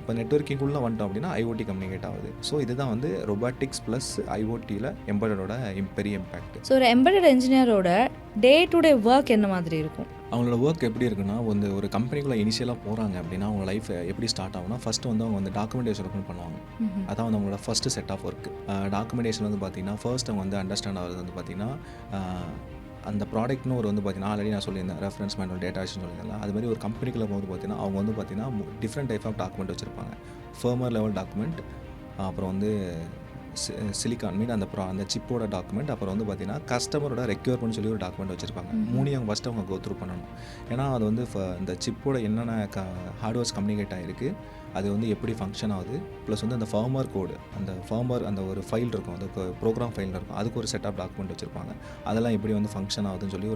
இப்போ நெட்வொர்க்கிங்குள்ளே வந்துட்டோம் அப்படின்னா ஐஓடி கம்யூனிகேட் ஆகுது. ஸோ இதுதான் வந்து ரொபாட்டிக்ஸ் ப்ளஸ் ஐஓடியில் எம்பெடடோட பெரிய இம்பேக்ட். ஸோ ஒரு எம்பெடட் இன்ஜினியரோட டே டு டே ஒர்க் என்ன மாதிரி இருக்கும்? அவங்களோட ஒர்க் எப்படி இருக்குன்னா, வந்து ஒரு கம்பெனிக்குள்ளே இனிஷியலாக போகிறாங்க அப்படின்னா அவங்க லைஃப் எப்படி ஸ்டார்ட் ஆகும்னா, ஃபஸ்ட்டு வந்து அவங்க வந்து டாக்குமெண்டேஷன் ஒர்க் பண்ணுவாங்க. அதான் வந்து அவங்களோட first set of work. Documentation வந்து பார்த்திங்கன்னா ஃபர்ஸ்ட் அவங்க வந்து அண்டர்ஸ்டாண்ட் ஆகிறது வந்து பார்த்திங்கன்னா அந்த ப்ராடக்ட்னு ஒரு வந்து பார்த்திங்கன்னா ஆல்ரெடி நான் சொல்லியிருந்தேன் ரெஃபரன்ஸ் மேனுவல் டேட்டாஷன் சொல்லியிருந்தேன். அது மாதிரி ஒரு கம்பெனிக்குள்ளே போது பார்த்திங்கன்னா அவங்க வந்து பார்த்திங்கன்னா டிஃப்ரெண்ட் டைப் ஆஃப் டாக்குமெண்ட் வச்சுருப்பாங்க. ஃபர்மர் லெவல் டாக்குமெண்ட், அப்புறம் வந்து சிலிக்கான் மீன் அந்த சிப்போட டாக்குமெண்ட், அப்புறம் வந்து பார்த்திங்கன்னா கஸ்டமரோட ரெக்யூர்மெண்ட் சொல்லி ஒரு டாக்குமெண்ட் வச்சுருப்பாங்க. மூணையும் ஃபஸ்ட்டு அவங்க கோ த்ரூ பண்ணணும். ஏன்னா அது வந்து இந்த சிப்போட என்னென்ன ஹார்ட்வேர்ஸ் கம்யூனிகேட் ஆகிருக்கு, அது வந்து எப்படி ஃபங்க்ஷன் ஆகுது, ப்ளஸ் வந்து அந்த ஃபார்மர் கோடு, அந்த ஒரு ஃபைல் இருக்கும், அந்த ப்ரோக்ராம் ஃபைல் இருக்கும், அதுக்கு ஒரு செட் ஆஃப் டாக்குமெண்ட் வச்சுருப்பாங்க. அதெல்லாம் எப்படி வந்து ஃபங்க்ஷன் ஆகுதுன்னு சொல்லி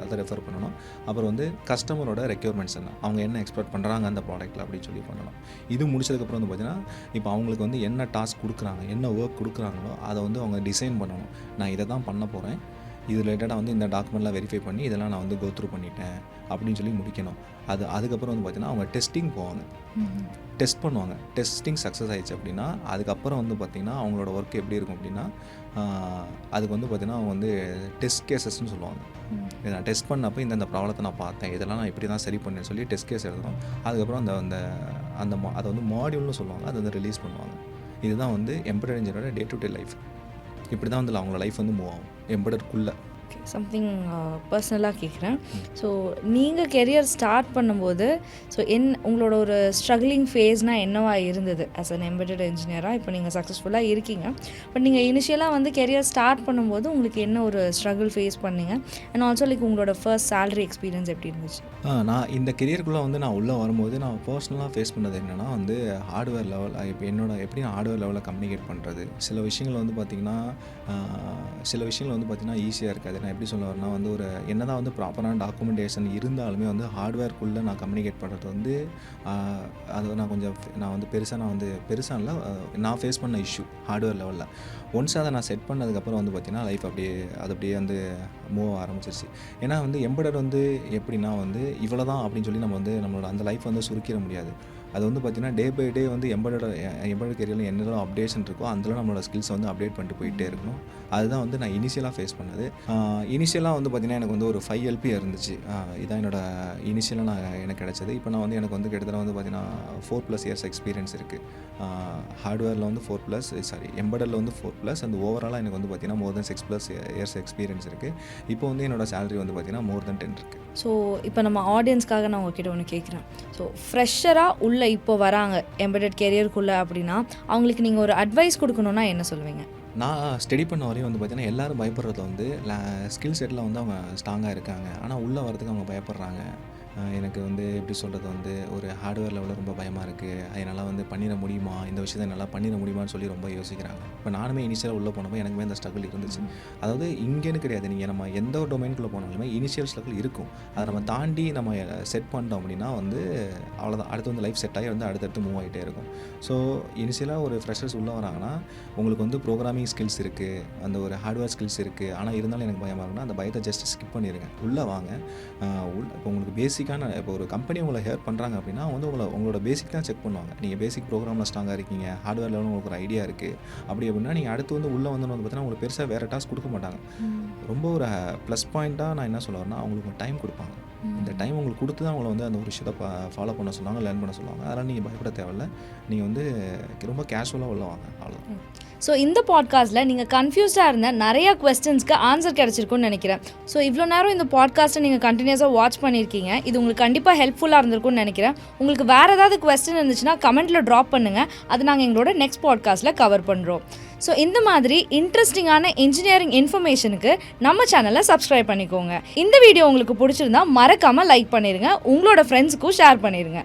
அதை ரெஃபர் பண்ணணும். அப்புறம் வந்து கஸ்டமரோட ரெக்யூர்மெண்ட்ஸ் அவங்க என்ன எக்ஸ்பெக்ட் பண்ணுறாங்க அந்த ப்ராடக்ட்டில் அப்படின்னு சொல்லி பண்ணணும். இது முடிச்சதுக்கப்புறம் வந்து பார்த்திங்கன்னா இப்போ அவங்களுக்கு வந்து என்ன டாஸ்க் கொடுக்குறாங்க, என்ன ஒர்க் கொடுக்குறாங்களோ அதை வந்து அவங்க டிசைன் பண்ணணும். நான் இதை தான் பண்ண போகிறேன், இது ரிலேட்டடாக வந்து இந்த டாக்குமெண்ட்லாம் வெரிஃபை பண்ணி இதெல்லாம் நான் வந்து கோ த்ரூ பண்ணிட்டேன் அப்படின்னு சொல்லி முடிக்கணும். அதுக்கப்புறம் வந்து பார்த்திங்கன்னா அவங்க டெஸ்டிங் போவாங்க, டெஸ்ட் பண்ணுவாங்க. டெஸ்டிங் சக்ஸஸ் ஆகிடுச்சு அப்படின்னா அதுக்கப்புறம் வந்து பார்த்திங்கன்னா அவங்களோட ஒர்க் எப்படி இருக்கும் அப்படின்னா அதுக்கு வந்து பார்த்திங்கன்னா அவங்க வந்து டெஸ்ட் கேசஸ்ன்னு சொல்லுவாங்க. நான் டெஸ்ட் பண்ணப்போ இந்த ப்ராப்ளத்தை நான் பார்த்தேன், இதெல்லாம் நான் இப்படி தான் சரி பண்ணேன்னு சொல்லி டெஸ்ட் கேஸ் எழுதணும். அதுக்கப்புறம் அதை வந்து மாடியூல்னு சொல்லுவாங்க, அதை வந்து ரிலீஸ் பண்ணுவாங்க. இதுதான் வந்து எம்பெடட் இன்ஜினியரோட டே டு டே லைஃப். இப்படி தான் வந்து அவங்களோட லைஃப் வந்து மூவ் ஆகும் எம்பெடட்குள்ளே. சம்திங் பர்சனலாக கேட்குறேன். ஸோ நீங்கள் கெரியர் ஸ்டார்ட் பண்ணும்போது உங்களோட ஒரு ஸ்ட்ரகிளிங் ஃபேஸ்னால் என்னவா இருந்தது ஆஸ் அன் எம்பெடட் இன்ஜினியராக? இப்போ நீங்கள் சக்ஸஸ்ஃபுல்லாக இருக்கீங்க, பட் நீங்கள் இனிஷியலாக வந்து கெரியர் ஸ்டார்ட் பண்ணும்போது உங்களுக்கு என்ன ஒரு ஸ்ட்ரகிள் ஃபேஸ் பண்ணீங்க? அண்ட் ஆல்சோ உங்களோட ஃபர்ஸ்ட் சேலரி எக்ஸ்பீரியன்ஸ் எப்படி இருந்துச்சு? நான் இந்த கெரியருக்குள்ளே வந்து நான் உள்ளே வரும்போது நான் பர்சனலாக ஃபேஸ் பண்ணது என்னென்னா வந்து ஹார்ட்வேர் லெவல். இப்போ எப்படி நான் ஹார்ட்வேர் லெவலில் கம்யூனிகேட் பண்ணுறது, சில விஷயங்கள் வந்து பார்த்திங்கன்னா ஈஸியாக இருக்காது. நான் எப்படி சொல்ல வரேன்னா வந்து ஒரு என்ன தான் வந்து ப்ராப்பரான டாக்குமெண்டேஷன் இருந்தாலுமே வந்து ஹார்ட்வேர்க்குள்ளே நான் கம்யூனிகேட் பண்ணுறது வந்து அது நான் வந்து பெருசாக இல்லை, நான் ஃபேஸ் பண்ண இஷ்யூ ஹார்ட்வேர் லெவலில். ஒன்ஸ் அதை நான் செட் பண்ணதுக்கப்புறம் வந்து பார்த்திங்கன்னா லைஃப் அப்படியே வந்து மூவ் ஆரம்பிச்சிருச்சு. ஏன்னா வந்து எம்பெடட் வந்து எப்படின்னா வந்து இவ்வளோ தான் அப்படின்னு சொல்லி நம்ம வந்து நம்மளோட அந்த லைஃப் வந்து சுருக்கிட முடியாது. அது வந்து பார்த்திங்கன்னா டே பை டே வந்து எம்பெடட் கெரியரில் என்னெல்லாம் அப்டேஷன் இருக்கோ அதில் நம்மளோட ஸ்கில்ஸை வந்து அப்டேட் பண்ணிட்டு போயிட்டே இருக்கணும். அதுதான் வந்து நான் இனிஷியலாக ஃபேஸ் பண்ணது. இனிஷியலாக வந்து பார்த்திங்கன்னா எனக்கு வந்து ஒரு 5 LP இருந்துச்சு. இதான் இனிஷியலாக எனக்கு கிடச்சது. இப்போ நான் வந்து எனக்கு வந்து கிட்டத்தட்ட வந்து பார்த்திங்கன்னா 4+ இயர்ஸ் எக்ஸ்பீரியன்ஸ் இருக்குது. ஹார்ட்வேரில் வந்து 4+, எம்பெடடில் வந்து 4+, அந்த ஓவராலாக எனக்கு வந்து பார்த்திங்கன்னா more than 6+ இயர்ஸ் எக்ஸ்பீரியன்ஸ் இருக்குது. இப்போ வந்து என்னோட சேலரி வந்து பார்த்திங்கன்னா more than 10 இருக்குது. ஸோ இப்போ நம்ம ஆடியன்ஸ்க்காக நான் உங்ககிட்ட ஒன்று கேட்குறேன். ஸோ ஃப்ரெஷராக உள்ளே இப்போ வராங்க எம்பெடட் கெரியருக்குள்ளே அப்படின்னா அவங்களுக்கு நீங்கள் ஒரு அட்வைஸ் கொடுக்கணுன்னா என்ன சொல்லுவீங்க? நான் ஸ்டடி பண்ண வரையும் வந்து பார்த்திங்கன்னா எல்லோரும் பயப்படுறது வந்து ஸ்கில் செட்டில் வந்து அவங்க ஸ்ட்ராங்காக இருக்காங்க, ஆனால் உள்ளே வரதுக்கு அவங்க பயப்படுறாங்க. எனக்கு வந்து எப்படி சொல்கிறது வந்து ஒரு ஹார்ட்வேர் லெவலில் ரொம்ப பயமாக இருக்குது, அதனால் வந்து பண்ணிட முடியுமா, இந்த விஷயத்தை நல்லா பண்ணிட முடியுமான்னு சொல்லி ரொம்ப யோசிக்கிறாங்க. இப்போ நானுமே இனிஷியலாக உள்ளே போனப்போ எனக்குமே அந்த ஸ்ட்ரகிள் இருந்துச்சு. அதாவது இங்கேன்னு கிடையாது, நீங்கள் நம்ம எந்த ஒரு டொமைனுக்குள்ளே போனாலுமே இனிஷியல் ஸ்ட்ரகிள் இருக்கும். அதை நம்ம தாண்டி நம்ம செட் பண்ணிட்டோம் அப்படின்னா வந்து அவ்வளோதான், அடுத்து வந்து லைஃப் செட் ஆகி வந்து அடுத்தடுத்து மூவ் ஆகிட்டே இருக்கும். ஸோ இனிஷியலாக ஒரு ஃப்ரெஷர்ஸ் உள்ளே வராங்கன்னா உங்களுக்கு வந்து ப்ரோக்ராமிங் ஸ்கில்ஸ் இருக்குது, அந்த ஒரு ஹார்ட்வேர் ஸ்கில்ஸ் இருக்குது, ஆனால் இருந்தாலும் எனக்கு பயமாக இருக்குன்னா அந்த பயத்தை ஜஸ்ட் ஸ்கிப் பண்ணிடுங்க, உள்ளே வாங்க. இப்போ உங்களுக்கு பேசிக் பேசிக்கான இப்போ ஒரு கம்பெனி உங்களை ஹேர் பண்ணுறாங்க அப்படின்னா வந்து உங்களோட பேசிக் தான் செக் பண்ணுவாங்க. நீங்கள் பேசிக் ப்ரோக்ராமில் ஸ்ட்ராங்காக இருக்கீங்க, ஹார்ட்வேர் லெவலில் உங்களுக்கு ஒரு ஐடியா இருக்குது அப்படி அப்படின்னா நீங்கள் அடுத்து வந்து உள்ளே வந்து பார்த்தீங்கன்னா உங்களுக்கு பெருசாக வேறு டாஸ்க் கொடுக்க மாட்டாங்க. ரொம்ப ஒரு ப்ளஸ் பாயிண்ட்டாக நான் என்ன சொல்ல வரேன்னா, அவங்களுக்கு டைம் கொடுப்பாங்க. இந்த டைம் உங்களுக்கு கொடுத்து தான் அவங்கள வந்து அந்த ஒரு விஷயத்தை ஃபாலோ பண்ண சொல்லுவாங்க, லேர்ன் பண்ண சொல்லுவாங்க. அதெல்லாம் நீங்கள் பயப்பட தேவையில்ல. நீங்கள் வந்து ரொம்ப கேஷுவலாக உள்ள வாங்க, அவ்வளோதான். ஸோ இந்த பாட்காஸ்ட்டில் நீங்கள் கன்ஃபியூஸ்டாக இருந்த நிறையா கொஸ்டின்ஸ்க்கு ஆன்சர் கிடச்சிருக்குன்னு நினைக்கிறேன். ஸோ இவ்வளோ நேரம் இந்த பாட்காஸ்ட்டை நீங்கள் கண்டினியூஸாக வாட்ச் பண்ணியிருக்கீங்க. இது உங்களுக்கு கண்டிப்பாக ஹெல்ப்ஃபுல்லாக இருந்திருக்கும்னு நினைக்கிறேன். உங்களுக்கு வேறு ஏதாவது கொஸ்டின் இருந்துச்சுன்னா கமெண்ட்டில் ட்ராப் பண்ணுங்கள். அது நாங்கள் எங்களோட நெக்ஸ்ட் பாட்காஸ்ட்டில் கவர் பண்ணுறோம். ஸோ இந்த மாதிரி இன்ட்ரெஸ்டிங்கான இன்ஜினியரிங் இன்ஃபர்மேஷனுக்கு நம்ம சேனலை சப்ஸ்கிரைப் பண்ணிக்கோங்க. இந்த வீடியோ உங்களுக்கு பிடிச்சிருந்தா மறக்காமல் லைக் பண்ணிடுங்க, உங்களோட ஃப்ரெண்ட்ஸுக்கும் ஷேர் பண்ணிடுங்க.